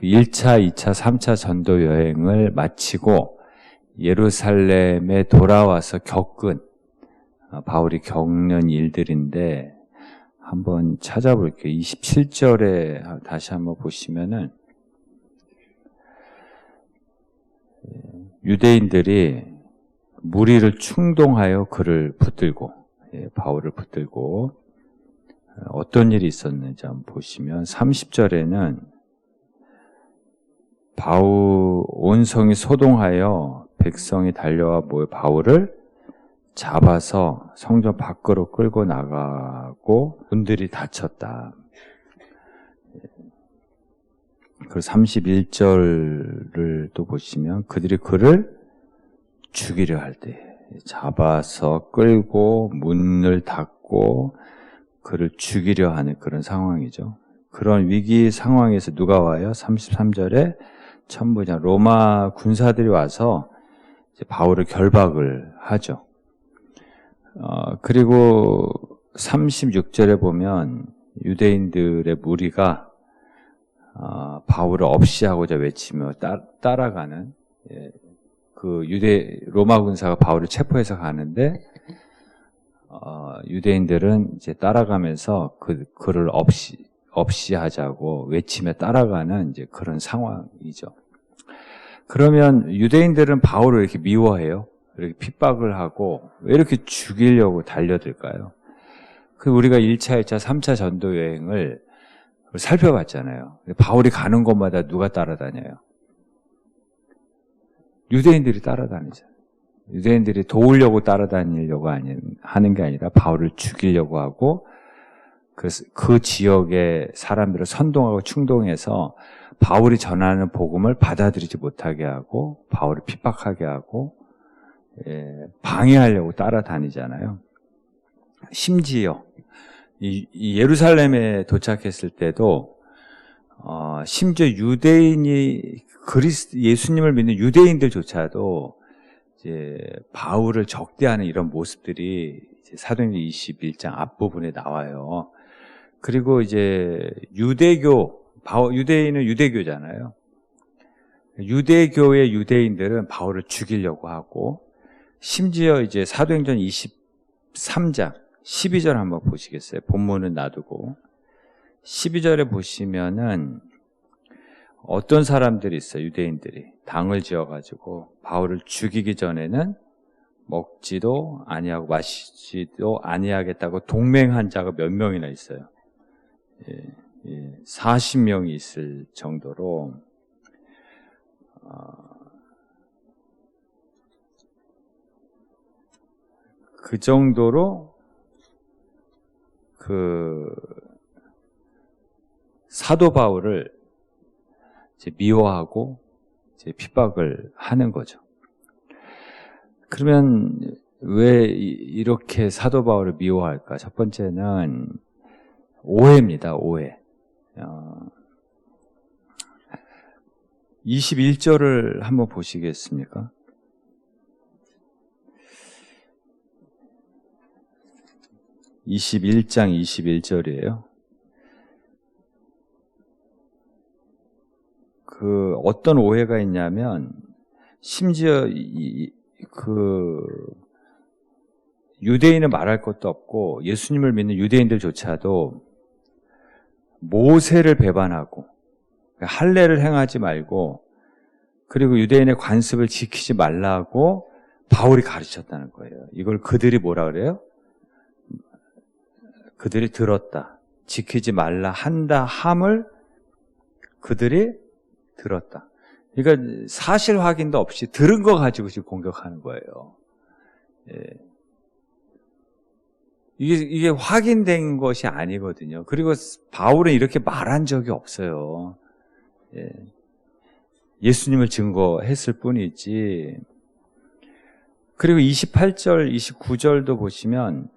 그 1차, 2차, 3차 전도 여행을 마치고 예루살렘에 돌아와서 바울이 겪는 일들인데 한번 찾아볼게요. 27절에 다시 한번 보시면은 유대인들이 무리를 충동하여 그를 붙들고 바울을 붙들고 어떤 일이 있었는지 한번 보시면 30절에는 온 성이 소동하여 백성이 달려와 모여 바울을 잡아서 성전 밖으로 끌고 나가고 문들이 닫혔다. 그 31절을 또 보시면 그들이 그를 죽이려 할 때 잡아서 끌고 문을 닫고 그를 죽이려 하는 그런 상황이죠. 그런 위기 상황에서 누가 와요? 33절에 천부장 로마 군사들이 와서 이제 바울을 결박을 하죠. 그리고 36절에 보면 유대인들의 무리가 바울을 없이하고자 외치며 따라가는 그 로마 군사가 바울을 체포해서 가는데 유대인들은 이제 따라가면서 그를 없이하자고 외치며 따라가는 이제 그런 상황이죠. 그러면 유대인들은 바울을 이렇게 미워해요. 이렇게 핍박을 하고 왜 이렇게 죽이려고 달려들까요? 우리가 1차, 2차, 3차 전도 여행을 살펴봤잖아요. 바울이 가는 곳마다 누가 따라다녀요? 유대인들이 따라다니잖아요. 유대인들이 도우려고 따라다니려고 하는 게 아니라 바울을 죽이려고 하고 그 지역의 사람들을 선동하고 충동해서 바울이 전하는 복음을 받아들이지 못하게 하고 바울을 핍박하게 하고 방해하려고 따라다니잖아요. 심지어 이 예루살렘에 도착했을 때도 심지어 예수님을 믿는 유대인들조차도 이제 바울을 적대하는 이런 모습들이 이제 사도행전 21장 앞부분에 나와요. 그리고 이제 유대인은 유대교잖아요. 유대교의 유대인들은 바울을 죽이려고 하고 심지어 이제 사도행전 23장 12절 한번 보시겠어요? 본문은 놔두고 12절에 보시면은 어떤 사람들이 있어요? 유대인들이 당을 지어가지고 바울을 죽이기 전에는 먹지도 아니하고 마시지도 아니하겠다고 동맹한 자가 몇 명이나 있어요. 40명이 있을 정도로 그 정도로 사도 바울을 이제 미워하고 이제 핍박을 하는 거죠. 그러면 왜 이렇게 사도 바울을 미워할까? 첫 번째는 오해입니다. 오해. 21절을 한번 보시겠습니까? 21장 21절이에요. 어떤 오해가 있냐면 심지어 유대인은 말할 것도 없고 예수님을 믿는 유대인들조차도 모세를 배반하고 할례를 행하지 말고 그리고 유대인의 관습을 지키지 말라고 바울이 가르쳤다는 거예요. 이걸 그들이 뭐라 그래요? 그들이 들었다. 지키지 말라 한다 함을 그들이 들었다. 그러니까 사실 확인도 없이 들은 거 가지고 지금 공격하는 거예요. 이게 확인된 것이 아니거든요. 그리고 바울은 이렇게 말한 적이 없어요. 예수님을 증거했을 뿐이지. 그리고 28절, 29절도 보시면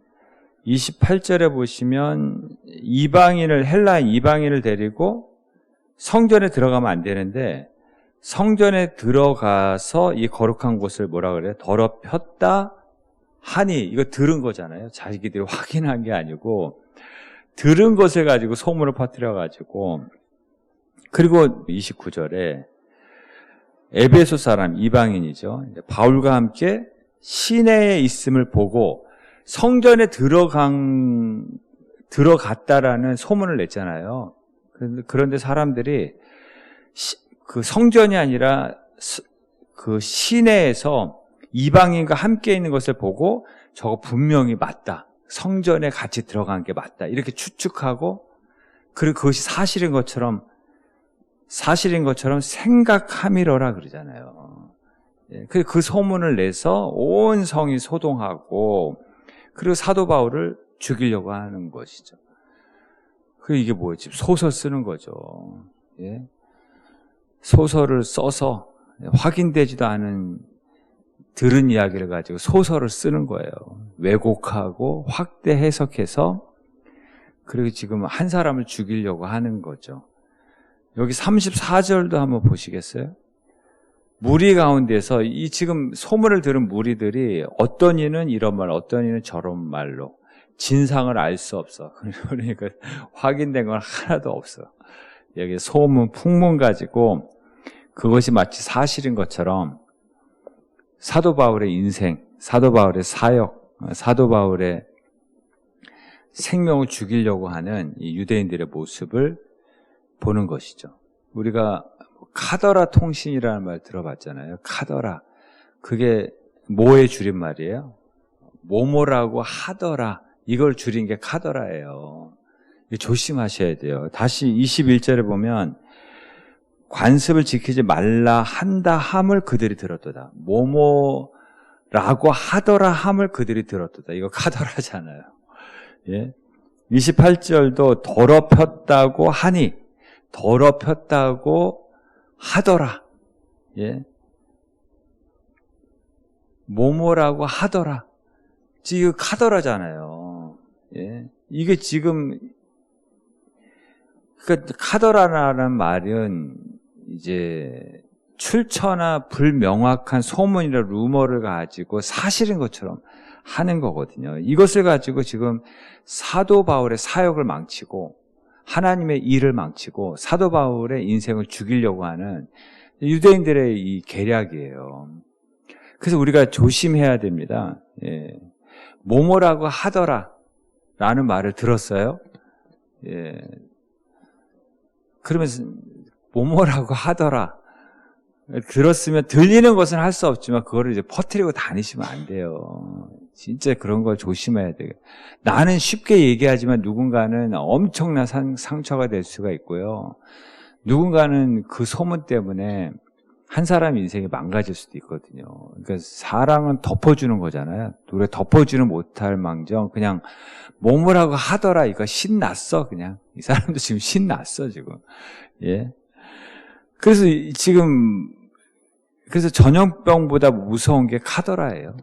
28절에 보시면 헬라 이방인을 데리고 성전에 들어가면 안 되는데 성전에 들어가서 이 거룩한 곳을 뭐라 그래요? 더럽혔다 하니 이거 들은 거잖아요. 자기들이 확인한 게 아니고 들은 것을 가지고 소문을 퍼뜨려 가지고 그리고 29절에 에베소 사람 이방인이죠. 바울과 함께 시내에 있음을 보고 성전에 들어갔다라는 소문을 냈잖아요. 그런데 사람들이 그 성전이 아니라 그 시내에서 이방인과 함께 있는 것을 보고 저거 분명히 맞다. 성전에 같이 들어간 게 맞다. 이렇게 추측하고 그리고 그것이 사실인 것처럼 생각함이러라 그러잖아요. 그 소문을 내서 온 성이 소동하고 그리고 사도 바울을 죽이려고 하는 것이죠. 이게 뭐였지? 소설 쓰는 거죠. 예? 소설을 써서 확인되지도 않은 들은 이야기를 가지고 소설을 쓰는 거예요. 왜곡하고 확대 해석해서 그리고 지금 한 사람을 죽이려고 하는 거죠. 여기 34절도 한번 보시겠어요? 무리 가운데서 이 지금 소문을 들은 무리들이 어떤 이는 이런 말, 어떤 이는 저런 말로 진상을 알 수 없어. 그러니까 확인된 건 하나도 없어. 여기 소문, 풍문 가지고 그것이 마치 사실인 것처럼 사도 바울의 인생, 사도 바울의 사역, 사도 바울의 생명을 죽이려고 하는 이 유대인들의 모습을 보는 것이죠. 우리가 카더라 통신이라는 말 들어봤잖아요. 카더라. 그게 뭐의 줄임말이에요? 뭐뭐라고 하더라. 이걸 줄인 게 카더라예요. 조심하셔야 돼요. 다시 21절에 보면 관습을 지키지 말라 한다 함을 그들이 들었도다. 뭐뭐라고 하더라 함을 그들이 들었도다. 이거 카더라잖아요. 예? 28절도 더럽혔다고 하니 더럽혔다고 하더라. 예? 뭐뭐라고 하더라. 지금 카더라잖아요. 예? 이게 지금 그러니까 카더라라는 말은 이제 출처나 불명확한 소문이나 루머를 가지고 사실인 것처럼 하는 거거든요. 이것을 가지고 지금 사도 바울의 사역을 망치고 하나님의 일을 망치고 사도 바울의 인생을 죽이려고 하는 유대인들의 이 계략이에요. 그래서 우리가 조심해야 됩니다. 예. 뭐뭐라고 하더라 라는 말을 들었어요. 예. 그러면서 뭐뭐라고 하더라 들었으면 들리는 것은 할 수 없지만 그거를 이제 퍼뜨리고 다니시면 안 돼요. 진짜 그런 걸 조심해야 돼요. 나는 쉽게 얘기하지만 누군가는 엄청난 상처가 될 수가 있고요. 누군가는 그 소문 때문에 한 사람 인생이 망가질 수도 있거든요. 그러니까 사랑은 덮어주는 거잖아요. 우리가 덮어주는 못할 망정 그냥 뭐뭐라고 하더라 이거 신났어 그냥. 이 사람도 지금 신났어 지금. 예. 그래서 지금 전염병보다 무서운 게 카더라예요.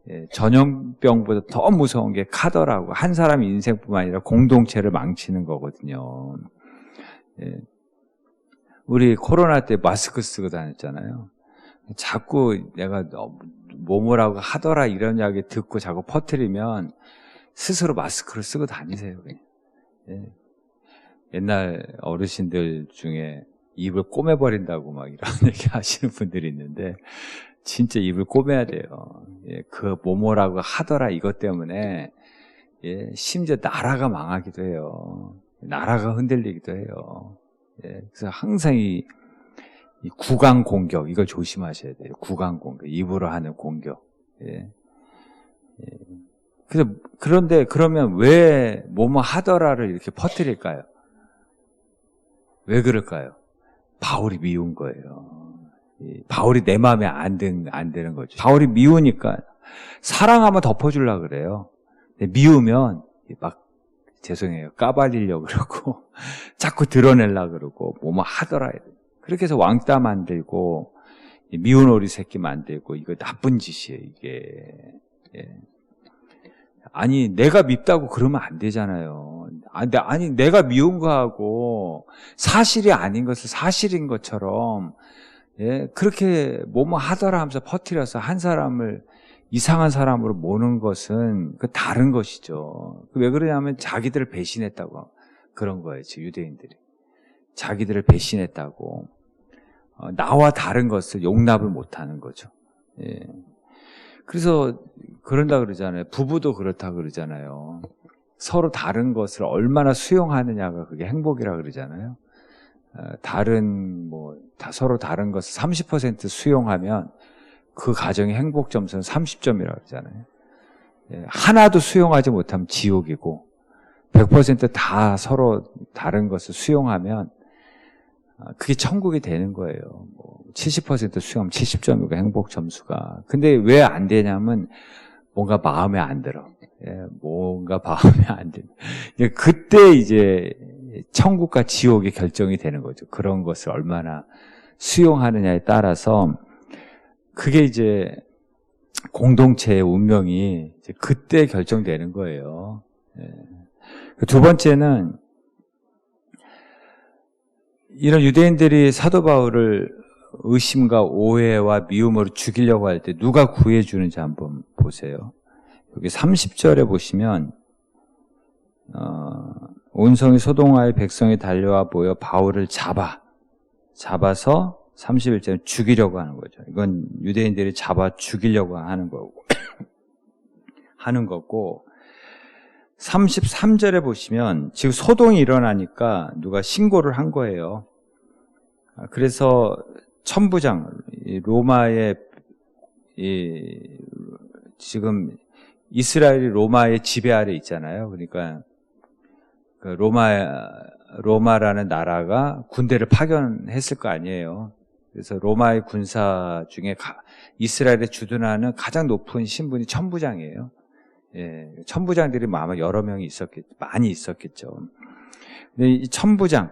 예, 전염병보다 더 무서운 게 카더라고. 한 사람 인생뿐만 아니라 공동체를 망치는 거거든요. 예. 우리 코로나 때 마스크 쓰고 다녔잖아요. 자꾸 내가 뭐뭐라고 하더라 이런 이야기 듣고 자꾸 퍼뜨리면 스스로 마스크를 쓰고 다니세요. 그냥. 예. 옛날 어르신들 중에 입을 꼬매버린다고 막 이런 얘기 하시는 분들이 있는데 진짜 입을 꼬매야 돼요. 예, 그 뭐뭐라고 하더라 이것 때문에 예, 심지어 나라가 망하기도 해요. 나라가 흔들리기도 해요. 예, 그래서 항상 이 구강 공격 이걸 조심하셔야 돼요. 구강 공격, 입으로 하는 공격. 예. 예. 그런데 그러면 왜 뭐뭐 하더라를 이렇게 퍼뜨릴까요? 왜 그럴까요? 바울이 미운 거예요. 바울이 내 마음에 안 드는 거죠. 바울이 미우니까 사랑하면 덮어주려고 그래요. 근데 미우면 막 죄송해요. 까발리려고 그러고 자꾸 드러내려고 그러고 뭐뭐 하더라. 그렇게 해서 왕따 만들고 미운 오리 새끼 만들고 이거 나쁜 짓이에요. 이게. 예. 아니 내가 밉다고 그러면 안 되잖아요. 아니 내가 미운 거하고 사실이 아닌 것을 사실인 것처럼 예, 그렇게 뭐뭐 하더라 하면서 퍼뜨려서 한 사람을 이상한 사람으로 모는 것은 그 다른 것이죠. 왜 그러냐면 자기들을 배신했다고 그런 거예요. 유대인들이. 자기들을 배신했다고. 나와 다른 것을 용납을 못하는 거죠. 예. 그래서 그런다 그러잖아요. 부부도 그렇다 그러잖아요. 서로 다른 것을 얼마나 수용하느냐가 그게 행복이라 그러잖아요. 서로 다른 것을 30% 수용하면 그 가정의 행복 점수는 30점이라고 그러잖아요. 예. 하나도 수용하지 못하면 지옥이고 100% 서로 다른 것을 수용하면 그게 천국이 되는 거예요. 70% 수용하면 70점이고 행복 점수가. 근데 왜 안 되냐면 뭔가 마음에 안 들어. 예, 뭔가 마음에 안 들어. 그때 이제 천국과 지옥이 결정이 되는 거죠. 그런 것을 얼마나 수용하느냐에 따라서 그게 이제 공동체의 운명이 이제 그때 결정되는 거예요. 예. 두 번째는 이런 유대인들이 사도 바울을 의심과 오해와 미움으로 죽이려고 할 때 누가 구해주는지 한번 보세요. 여기 30절에 보시면 온성이 소동하여 백성이 달려와 보여 바울을 잡아서 31절에 죽이려고 하는 거죠. 이건 유대인들이 잡아 죽이려고 하는 거고 33절에 보시면 지금 소동이 일어나니까 누가 신고를 한 거예요. 그래서 천부장, 로마의 지금 이스라엘이 로마의 지배 아래 있잖아요. 그러니까 로마라는 나라가 군대를 파견했을 거 아니에요. 그래서 로마의 군사 중에 이스라엘에 주둔하는 가장 높은 신분이 천부장이에요. 예, 천부장들이 아마 여러 명이 많이 있었겠죠. 근데 이 천부장이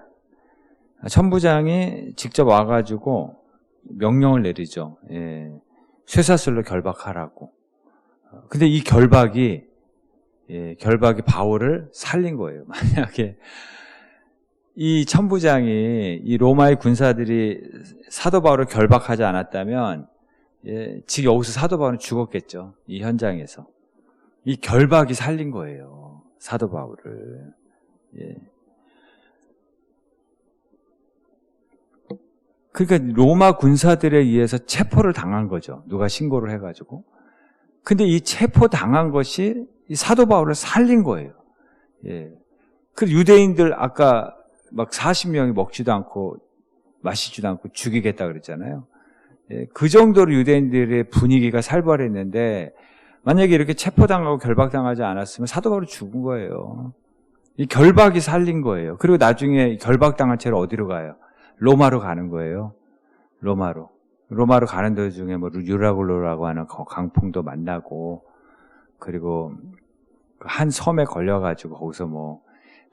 직접 와가지고 명령을 내리죠. 예, 쇠사슬로 결박하라고. 근데 이 결박이 바울을 살린 거예요. 만약에 이 천부장이 이 로마의 군사들이 사도 바울을 결박하지 않았다면, 지금 여기서 사도 바울은 죽었겠죠. 이 현장에서. 이 결박이 살린 거예요. 사도 바울을. 예. 그러니까 로마 군사들에 의해서 체포를 당한 거죠. 누가 신고를 해가지고. 근데 이 체포 당한 것이 이 사도 바울을 살린 거예요. 예. 그 유대인들 아까 막 40명이 먹지도 않고 마시지도 않고 죽이겠다 그랬잖아요. 예. 그 정도로 유대인들의 분위기가 살벌했는데 만약에 이렇게 체포당하고 결박당하지 않았으면 사도 바울이 죽은 거예요. 이 결박이 살린 거예요. 그리고 나중에 결박당한 채로 어디로 가요? 로마로 가는 거예요. 로마로 가는 도중에 유라굴로라고 하는 강풍도 만나고, 그리고 한 섬에 걸려가지고 거기서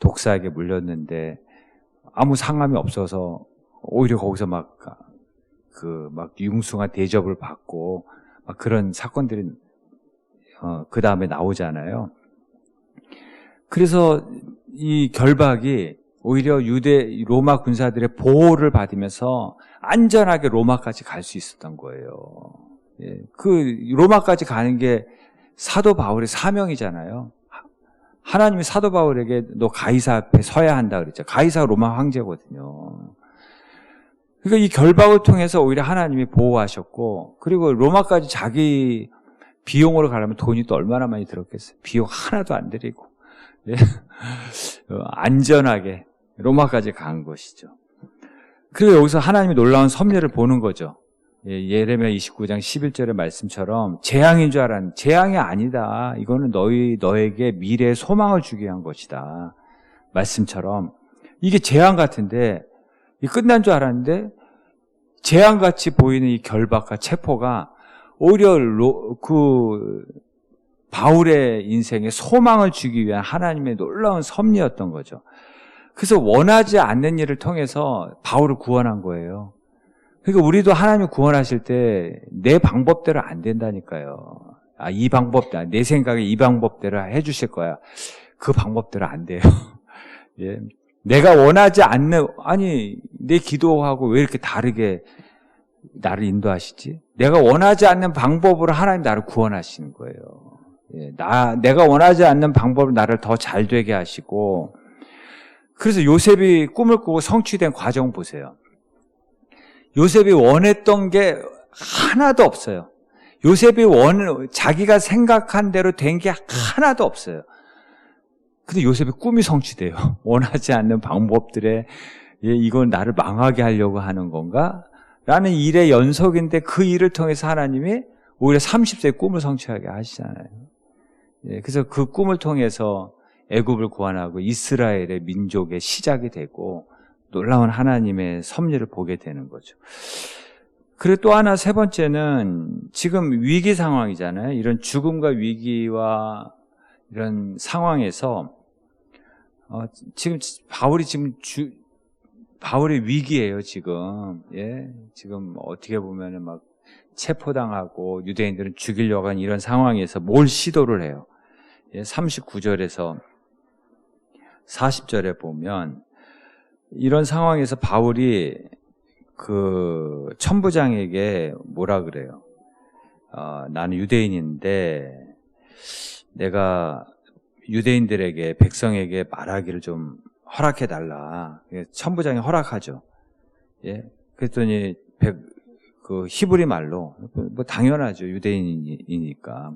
독사에게 물렸는데 아무 상함이 없어서 오히려 거기서 막 융숭한 대접을 받고 막 그런 사건들이 그 다음에 나오잖아요. 그래서 이 결박이 오히려 로마 군사들의 보호를 받으면서 안전하게 로마까지 갈 수 있었던 거예요. 예, 그 로마까지 가는 게 사도 바울의 사명이잖아요. 하나님이 사도 바울에게 너 가이사 앞에 서야 한다 그랬죠. 가이사가 로마 황제거든요. 그러니까 이 결박을 통해서 오히려 하나님이 보호하셨고, 그리고 로마까지 자기 비용으로 가려면 돈이 또 얼마나 많이 들었겠어요. 비용 하나도 안 들이고, 예. 안전하게 로마까지 간 것이죠. 그리고 여기서 하나님이 놀라운 섭리를 보는 거죠. 예레미야 29장 11절의 말씀처럼 재앙인 줄 알았는데 재앙이 아니다. 이거는 너에게 미래의 소망을 주기 위한 것이다. 말씀처럼 이게 재앙 같은데 끝난 줄 알았는데 재앙같이 보이는 이 결박과 체포가 오히려 바울의 인생에 소망을 주기 위한 하나님의 놀라운 섭리였던 거죠. 그래서 원하지 않는 일을 통해서 바울을 구원한 거예요. 그러니까 우리도 하나님이 구원하실 때 내 방법대로 안 된다니까요. 이 방법대로, 내 생각에 이 방법대로 해주실 거야. 그 방법대로 안 돼요. 예. 내가 원하지 않는, 내 기도하고 왜 이렇게 다르게 나를 인도하시지? 내가 원하지 않는 방법으로 하나님 나를 구원하시는 거예요. 예. 내가 원하지 않는 방법으로 나를 더 잘 되게 하시고, 그래서 요셉이 꿈을 꾸고 성취된 과정 보세요. 요셉이 원했던 게 하나도 없어요. 요셉이 자기가 생각한 대로 된 게 하나도 없어요. 근데 요셉의 꿈이 성취돼요. 원하지 않는 방법들에 이건 나를 망하게 하려고 하는 건가? 라는 일의 연속인데 그 일을 통해서 하나님이 오히려 30세의 꿈을 성취하게 하시잖아요. 그래서 그 꿈을 통해서 애굽을 구원하고 이스라엘의 민족의 시작이 되고 놀라운 하나님의 섭리를 보게 되는 거죠. 그리고 또 하나 세 번째는 지금 위기 상황이잖아요. 이런 죽음과 위기와 이런 상황에서 지금 바울의 위기예요. 지금 지금 어떻게 보면은 막 체포당하고 유대인들은 죽이려고 하는 이런 상황에서 뭘 시도를 해요. 39절에서 40절에 보면 이런 상황에서 바울이 그 천부장에게 뭐라 그래요? 나는 유대인인데 내가 유대인들에게 백성에게 말하기를 좀 허락해 달라. 천부장이 허락하죠. 그랬더니 그 히브리 말로 뭐 당연하죠. 유대인이니까.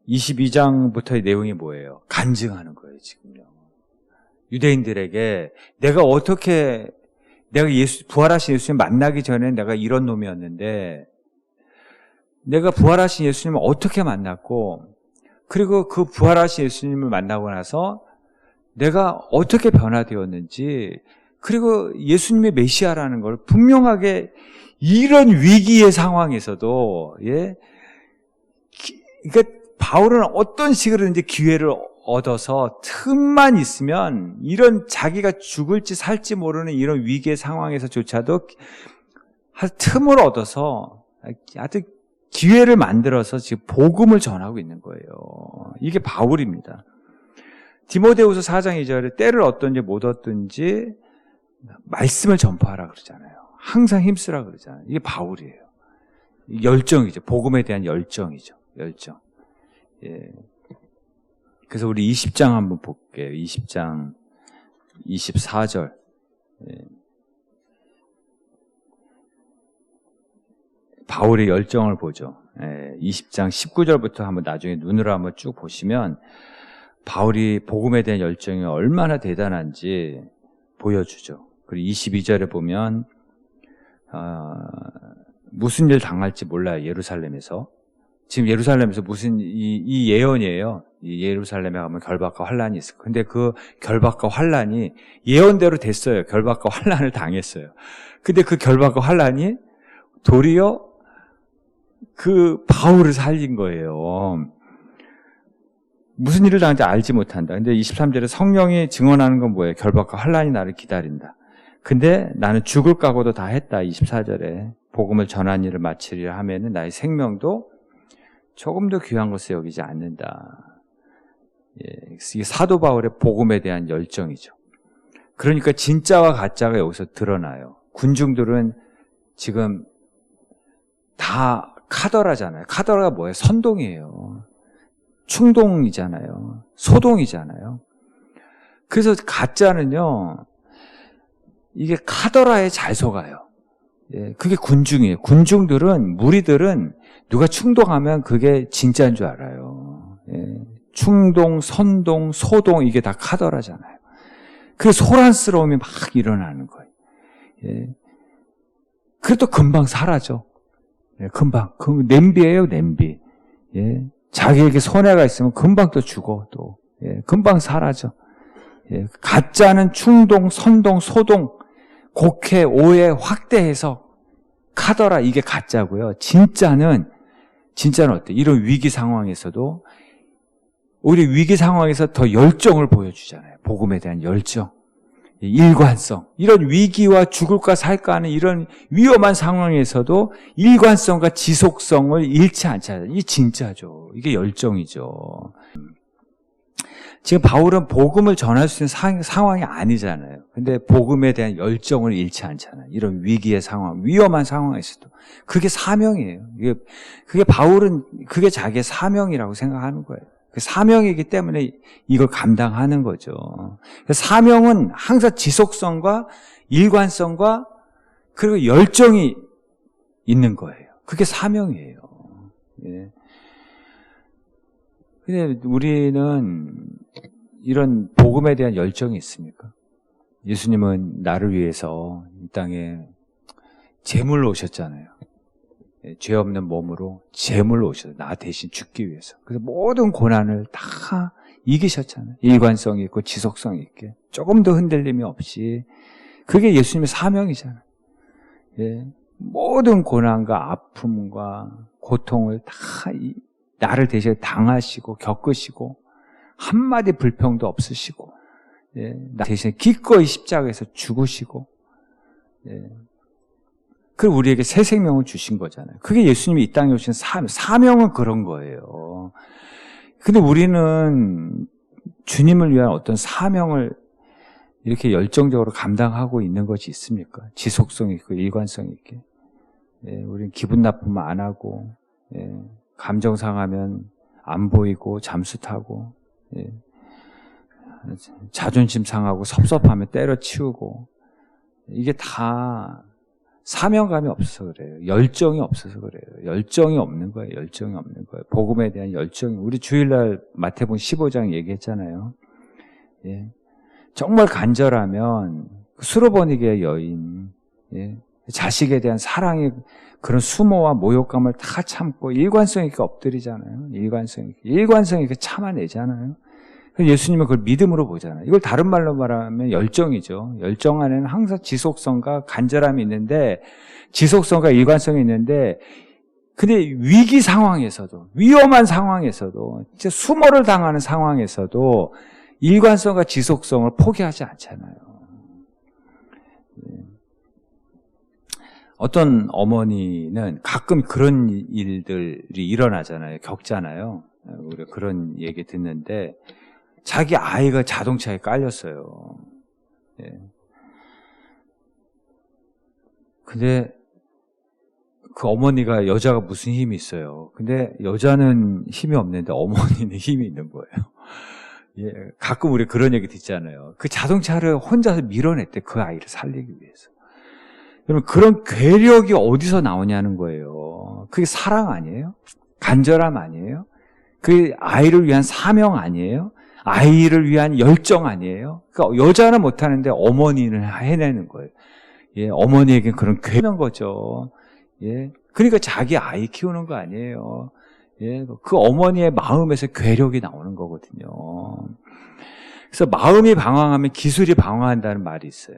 22장부터의 내용이 뭐예요? 간증하는 거예요, 지금요. 유대인들에게 내가 부활하신 예수님 만나기 전에 내가 이런 놈이었는데 내가 부활하신 예수님을 어떻게 만났고 그리고 그 부활하신 예수님을 만나고 나서 내가 어떻게 변화되었는지 그리고 예수님의 메시아라는 걸 분명하게 이런 위기의 상황에서도 그러니까 바울은 어떤 식으로든지 기회를 얻어서 틈만 있으면 이런 자기가 죽을지 살지 모르는 이런 위기의 상황에서조차도 틈을 얻어서 아주 기회를 만들어서 지금 복음을 전하고 있는 거예요. 이게 바울입니다. 디모데후서 4장 2절에 때를 얻든지 못 얻든지 말씀을 전파하라 그러잖아요. 항상 힘쓰라 그러잖아요. 이게 바울이에요. 열정이죠. 복음에 대한 열정이죠. 열정. 그래서 우리 20장 한번 볼게요. 20장 24절. 바울의 열정을 보죠. 20장 19절부터 한번 나중에 눈으로 한번 쭉 보시면 바울이 복음에 대한 열정이 얼마나 대단한지 보여주죠. 그리고 22절에 보면 무슨 일 당할지 몰라요. 예루살렘에서. 지금 예루살렘에서 무슨 이 예언이에요. 이 예루살렘에 가면 결박과 환란이 있을 거예요. 근데 그 결박과 환란이 예언대로 됐어요. 결박과 환란을 당했어요. 근데 그 결박과 환란이 도리어 그 바울을 살린 거예요. 무슨 일을 당할지 알지 못한다. 근데 23절에 성령이 증언하는 건 뭐예요? 결박과 환란이 나를 기다린다. 근데 나는 죽을 각오도 다 했다. 24절에 복음을 전한 일을 마치리라 하면은 나의 생명도 조금도 귀한 것을 여기지 않는다. 이게 사도 바울의 복음에 대한 열정이죠. 그러니까 진짜와 가짜가 여기서 드러나요. 군중들은 지금 다 카더라잖아요. 카더라가 뭐예요? 선동이에요. 충동이잖아요. 소동이잖아요. 그래서 가짜는요, 이게 카더라에 잘 속아요. 그게 군중이에요. 군중들은, 무리들은 누가 충동하면 그게 진짜인 줄 알아요. 충동, 선동, 소동, 이게 다 카더라잖아요. 그래서 소란스러움이 막 일어나는 거예요. 그래도 금방 사라져. 금방. 냄비예요, 냄비. 자기에게 손해가 있으면 금방 또 죽어, 또. 금방 사라져. 가짜는 충동, 선동, 소동, 곡해, 오해, 확대해서 카더라, 이게 가짜고요. 진짜는 어때? 이런 위기 상황에서도 우리 위기 상황에서 더 열정을 보여주잖아요. 복음에 대한 열정, 일관성. 이런 위기와 죽을까 살까 하는 이런 위험한 상황에서도 일관성과 지속성을 잃지 않잖아요. 이게 진짜죠. 이게 열정이죠. 지금 바울은 복음을 전할 수 있는 상황이 아니잖아요. 근데 복음에 대한 열정을 잃지 않잖아요. 이런 위기의 상황, 위험한 상황에서도. 그게 사명이에요. 그게 바울은 그게 자기의 사명이라고 생각하는 거예요. 그 사명이기 때문에 이걸 감당하는 거죠. 사명은 항상 지속성과 일관성과 그리고 열정이 있는 거예요. 그게 사명이에요. 예. 근데 우리는 이런 복음에 대한 열정이 있습니까? 예수님은 나를 위해서 이 땅에 제물로 오셨잖아요. 죄 없는 몸으로 제물로 오셨어요. 나 대신 죽기 위해서. 그래서 모든 고난을 다 이기셨잖아요. 일관성이 있고 지속성이 있게. 조금 더 흔들림이 없이. 그게 예수님의 사명이잖아요. 예. 모든 고난과 아픔과 고통을 다 나를 대신 당하시고 겪으시고 한마디 불평도 없으시고 예. 나 대신 기꺼이 십자가에서 죽으시고 예. 그리고 우리에게 새 생명을 주신 거잖아요. 그게 예수님이 이 땅에 오신 사명은 그런 거예요. 근데 우리는 주님을 위한 어떤 사명을 이렇게 열정적으로 감당하고 있는 것이 있습니까? 지속성 있고 일관성 있게. 예, 우리는 기분 나쁘면 안 하고, 예, 감정 상하면 안 보이고 잠수 타고, 예, 자존심 상하고 섭섭하면 때려치우고, 이게 다 사명감이 없어서 그래요. 열정이 없어서 그래요. 열정이 없는 거예요. 열정이 없는 거예요. 복음에 대한 열정이. 우리 주일날 마태복음 15장 얘기했잖아요. 예. 정말 간절하면 수로보니게의 여인, 예. 자식에 대한 사랑의 그런 수모와 모욕감을 다 참고 일관성 있게 엎드리잖아요. 일관성 있게 참아내잖아요. 예수님은 그걸 믿음으로 보잖아요. 이걸 다른 말로 말하면 열정이죠. 열정 안에는 항상 지속성과 간절함이 있는데, 지속성과 일관성이 있는데, 근데 위기 상황에서도, 위험한 상황에서도, 진짜 수모를 당하는 상황에서도 일관성과 지속성을 포기하지 않잖아요. 어떤 어머니는 가끔 그런 일들이 일어나잖아요. 겪잖아요. 우리가 그런 얘기 듣는데, 자기 아이가 자동차에 깔렸어요. 예. 근데 그 어머니가, 여자가 무슨 힘이 있어요. 근데 여자는 힘이 없는데 어머니는 힘이 있는 거예요. 예. 가끔 우리 그런 얘기 듣잖아요. 그 자동차를 혼자서 밀어냈대. 그 아이를 살리기 위해서. 여러분, 그런 괴력이 어디서 나오냐는 거예요. 그게 사랑 아니에요? 간절함 아니에요? 그 아이를 위한 사명 아니에요? 아이를 위한 열정 아니에요? 그러니까 여자는 못하는데 어머니는 해내는 거예요. 예, 어머니에겐 그런 괴는 거죠. 예, 그러니까 자기 아이 키우는 거 아니에요. 예, 그 어머니의 마음에서 괴력이 나오는 거거든요. 그래서 마음이 방황하면 기술이 방황한다는 말이 있어요.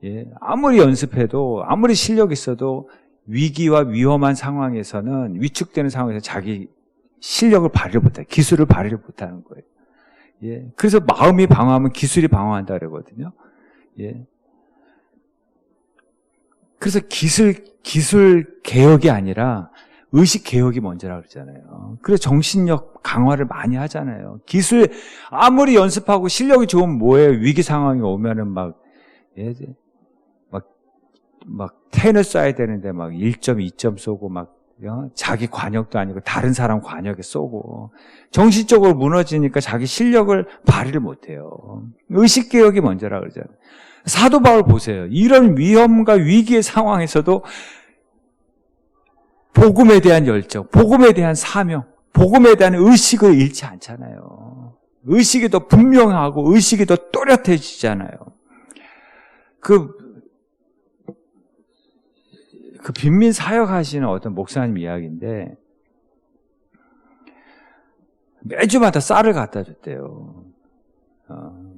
예, 아무리 연습해도, 아무리 실력 있어도 위기와 위험한 상황에서는, 위축되는 상황에서 자기 실력을 발휘를 못해요. 기술을 발휘를 못하는 거예요. 예. 그래서 마음이 방황하면 기술이 방황한다 그러거든요. 예. 그래서 기술 개혁이 아니라 의식 개혁이 먼저라 그러잖아요. 그래서 정신력 강화를 많이 하잖아요. 기술, 아무리 연습하고 실력이 좋으면 뭐예요? 위기 상황이 오면은 막 텐을 쏴야 되는데 막 1점, 2점 쏘고 막, 자기 관역도 아니고 다른 사람 관역에 쏘고 정신적으로 무너지니까 자기 실력을 발휘를 못해요. 의식개혁이 먼저라 그러잖아요. 사도 바울 보세요. 이런 위험과 위기의 상황에서도 복음에 대한 열정, 복음에 대한 사명, 복음에 대한 의식을 잃지 않잖아요. 의식이 더 분명하고 의식이 더 또렷해지잖아요. 그 빈민 사역하시는 어떤 목사님 이야기인데, 매주마다 쌀을 갖다 줬대요.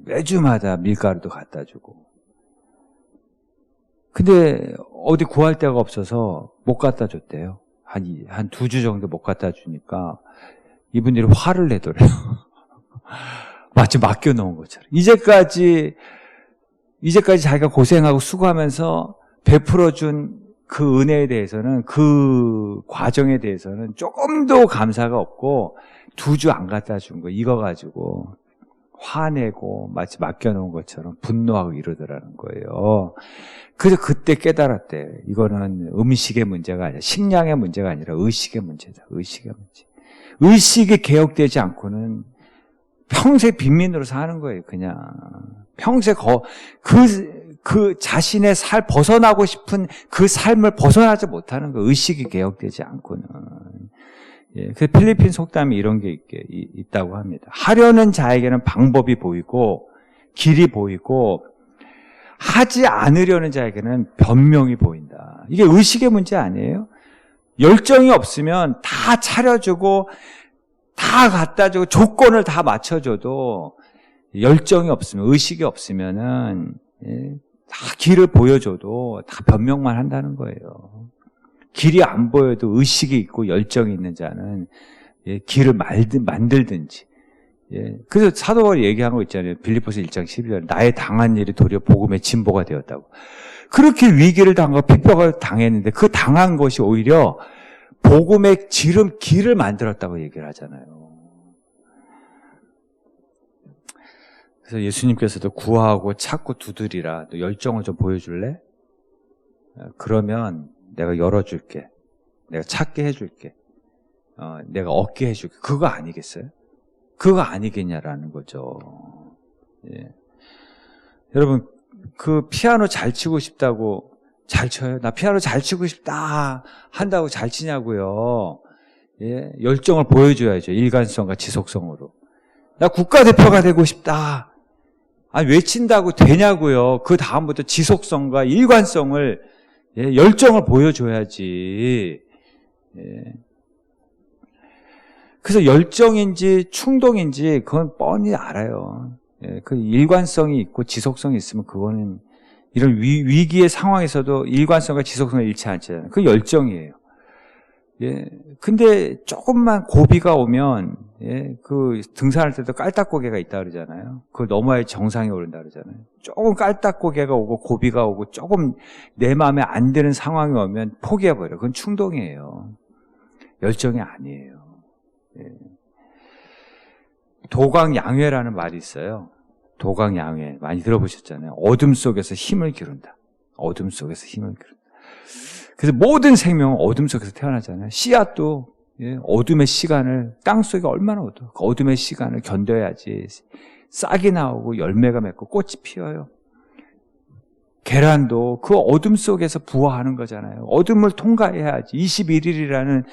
매주마다 밀가루도 갖다 주고. 근데 어디 구할 데가 없어서 못 갖다 줬대요. 한 2주 정도 못 갖다 주니까 이분들이 화를 내더래요. 마치 맡겨놓은 것처럼. 이제까지 자기가 고생하고 수고하면서 베풀어준 그 은혜에 대해서는, 그 과정에 대해서는 조금도 감사가 없고 2주 안 갖다 준 거, 이거 가지고 화내고 마치 맡겨놓은 것처럼 분노하고 이러더라는 거예요. 그래서 그때 깨달았대. 이거는 음식의 문제가 아니라, 식량의 문제가 아니라 의식의 문제다. 의식의 문제. 의식이 개혁되지 않고는 평생 빈민으로 사는 거예요, 그냥. 평생 그 자신의 벗어나고 싶은 그 삶을 벗어나지 못하는 거예요, 의식이 개혁되지 않고는. 예, 그 필리핀 속담이 이런 게 있다고 합니다. 하려는 자에게는 방법이 보이고, 길이 보이고, 하지 않으려는 자에게는 변명이 보인다. 이게 의식의 문제 아니에요? 열정이 없으면 다 차려주고, 다 갖다 주고, 조건을 다 맞춰줘도, 열정이 없으면, 의식이 없으면은, 예, 다 길을 보여줘도 다 변명만 한다는 거예요. 길이 안 보여도 의식이 있고 열정이 있는 자는, 예, 길을 만들든지. 예, 그래서 사도 바울이 얘기한 거 있잖아요. 빌립보서 1장 12절. 나의 당한 일이 도리어 복음의 진보가 되었다고. 그렇게 위기를 당하고 핍박을 당했는데 그 당한 것이 오히려 복음의 길을 만들었다고 얘기를 하잖아요. 그래서 예수님께서도 구하고 찾고 두드리라. 너 열정을 좀 보여줄래? 그러면 내가 열어줄게. 내가 찾게 해줄게. 내가 얻게 해줄게. 그거 아니겠어요? 그거 아니겠냐라는 거죠. 예. 여러분, 그 피아노 잘 치고 싶다고 잘 쳐요? 나 피아노 잘 치고 싶다 한다고 잘 치냐고요. 예. 열정을 보여줘야죠. 일관성과 지속성으로. 나 국가대표가 되고 싶다. 아니, 외친다고 되냐고요. 그 다음부터 지속성과 일관성을, 예, 열정을 보여줘야지. 예. 그래서 열정인지 충동인지 그건 뻔히 알아요. 예, 그 일관성이 있고 지속성이 있으면 그거는 이런 위기의 상황에서도 일관성과 지속성을 잃지 않잖아요. 그 열정이에요. 예, 근데 조금만 고비가 오면, 예, 그 등산할 때도 깔딱고개가 있다 그러잖아요. 그걸 넘어야 정상에 오른다 그러잖아요. 조금 깔딱고개가 오고 고비가 오고 조금 내 마음에 안 드는 상황이 오면 포기해버려요. 그건 충동이에요. 열정이 아니에요. 예. 도광양회라는 말이 있어요. 도광양회 많이 들어보셨잖아요. 어둠 속에서 힘을 기른다. 어둠 속에서 힘을 기른다. 그래서 모든 생명은 어둠 속에서 태어나잖아요. 씨앗도, 예, 어둠의 시간을, 땅속에 얼마나 어두워. 그 어둠의 시간을 견뎌야지 싹이 나오고 열매가 맺고 꽃이 피어요. 계란도 그 어둠 속에서 부화하는 거잖아요. 어둠을 통과해야지. 21일이라는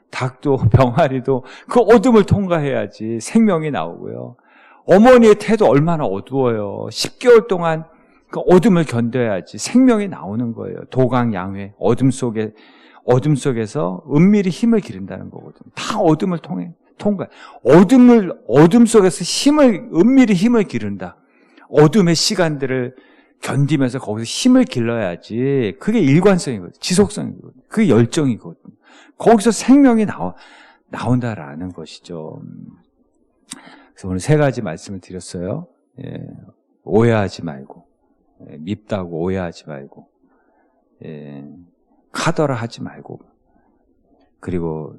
닭도 병아리도 그 어둠을 통과해야지 생명이 나오고요. 어머니의 태도 얼마나 어두워요. 10개월 동안 그 어둠을 견뎌야지 생명이 나오는 거예요. 도광양회, 어둠 속에서 은밀히 힘을 기른다는 거거든요. 다 어둠을 통과. 어둠 속에서 은밀히 힘을 기른다. 어둠의 시간들을 견디면서 거기서 힘을 길러야지. 그게 일관성이거든요. 지속성이거든요. 그게 열정이거든요. 거기서 생명이 나온다라는 것이죠. 그래서 오늘 3가지 말씀을 드렸어요. 예, 오해하지 말고, 예, 밉다고 오해하지 말고, 예, 카더라 하지 말고, 그리고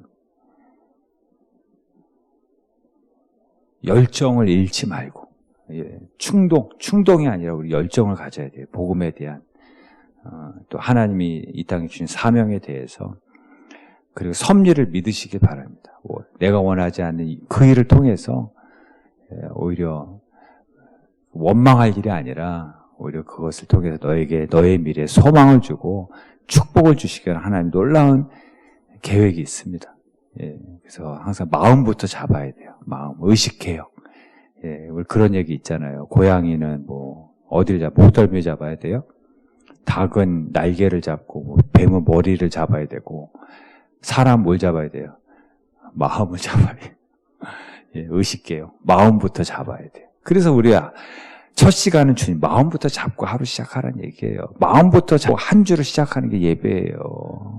열정을 잃지 말고, 예, 충동이 아니라 우리 열정을 가져야 돼요. 복음에 대한, 또 하나님이 이 땅에 주신 사명에 대해서, 그리고 섭리를 믿으시길 바랍니다. 내가 원하지 않는 그 일을 통해서 오히려 원망할 일이 아니라 오히려 그것을 통해서 너에게 너의 미래에 소망을 주고 축복을 주시기를 하나님 놀라운 계획이 있습니다. 예, 그래서 항상 마음부터 잡아야 돼요. 마음, 의식개혁. 예, 우리 그런 얘기 있잖아요. 고양이는 모덜미 잡아야 돼요. 닭은 날개를 잡고, 뱀은 머리를 잡아야 되고, 사람 뭘 잡아야 돼요? 마음을 잡아야 돼요. 예, 의식개혁. 마음부터 잡아야 돼요. 그래서 우리가 첫 시간은 주님 마음부터 잡고 하루 시작하라는 얘기예요. 마음부터 잡고 한 주를 시작하는 게 예배예요.